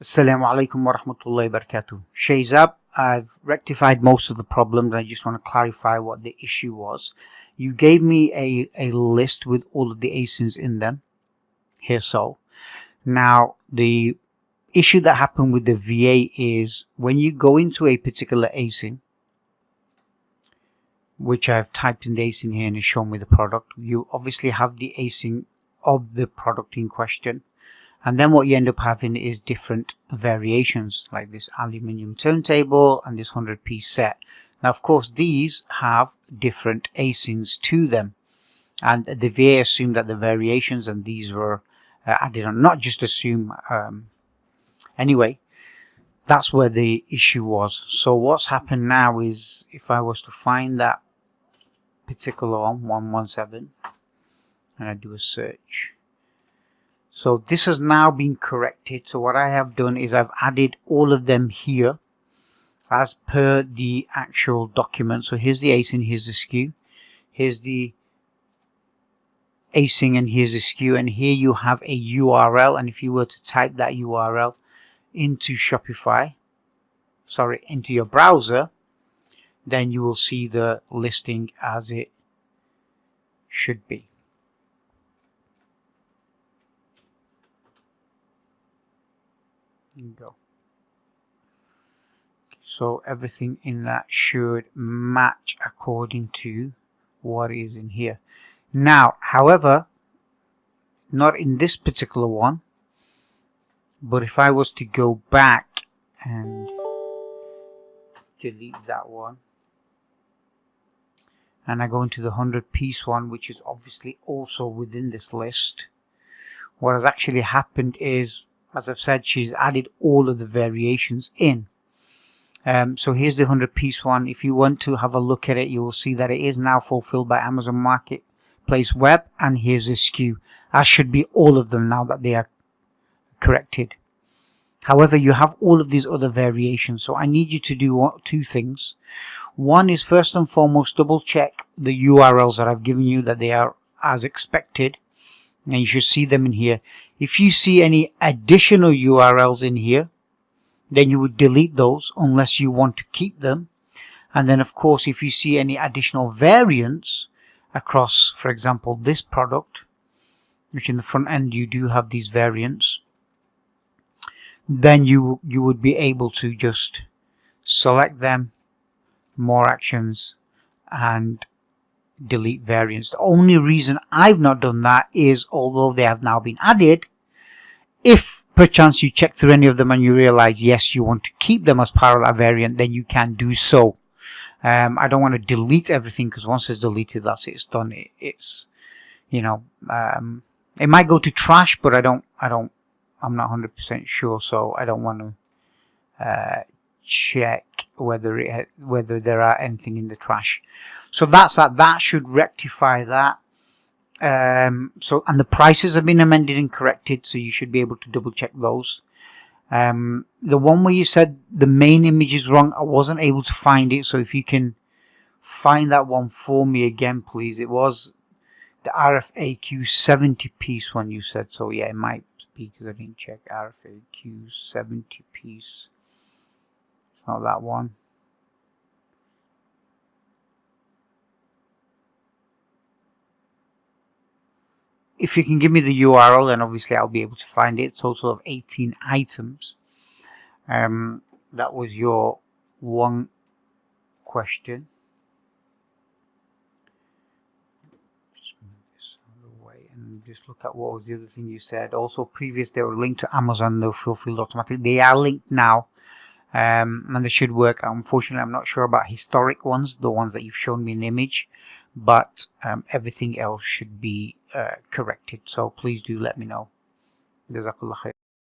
Assalamu alaikum wa rahmatullahi wa barakatuh. Shayzab, I've rectified most of the problems. I just want to clarify what the issue was. You gave me a list with all of the ASINs in them. Here so. Now, the issue that happened with the VA is when you go into a particular ASIN, which I've typed in the ASIN here and it's shown me the product, you obviously have the ASIN of the product in question. And then what you end up having is different variations, like this aluminium turntable and this 100-piece set. Now, of course, these have different ASINs to them. And the VA assumed that the variations and these were added on. Not just assume. Anyway, that's where the issue was. So what's happened now is, if I was to find that particular one, 117, and I do a search. So this has now been corrected. So what I have done is I've added all of them here as per the actual document. So here's the ASIN, here's the SKU, here's the ASIN, and here's the SKU, and here you have a URL. And if you were to type that URL into Shopify, into your browser, then you will see the listing as it should be. Go. So everything in that should match according to what is in here. Now, however, not in this particular one, but if I was to go back and delete that one, and I go into the 100-piece one, which is obviously also within this list, what has actually happened is, as I've said, she's added all of the variations in. So here's the 100-piece one. If you want to have a look at it, you will see that it is now fulfilled by Amazon Marketplace Web, and here's the SKU, as should be all of them now that they are corrected. However, you have all of these other variations, so I need you to do two things. One is, first and foremost, double check the URLs that I've given you, that they are as expected, and you should see them in here. If you see any additional URLs in here, then you would delete those unless you want to keep them. And then, of course, if you see any additional variants across, for example, this product, which in the front end you do have these variants, then you would be able to just select them, more actions, and delete variants. The only reason I've not done that is, although they have now been added, if perchance you check through any of them and you realize yes, you want to keep them as part of that variant, then you can do so. I don't want to delete everything, because once it's deleted, that's it, it's done. It's, you know, it might go to trash, but I'm not 100% sure, so I don't want to check whether there are anything in the trash. So that's that. That should rectify that. And the prices have been amended and corrected, so you should be able to double check those. The one where you said the main image is wrong, I wasn't able to find it, so if you can find that one for me again, please. It was the RFAQK 70-piece one you said, so yeah, it might be because I didn't check. RFAQK 70-piece, it's not that one. If you can give me the URL, then obviously I'll be able to find it. Total of 18 items. That was your one question. Just move this out of the way and just look at what was the other thing you said. Also, previous they were linked to Amazon, they're fulfilled automatically. They are linked now, and they should work. Unfortunately, I'm not sure about historic ones, the ones that you've shown me in the image, but everything else should be corrected. So please do let me know. Jazakallah khair.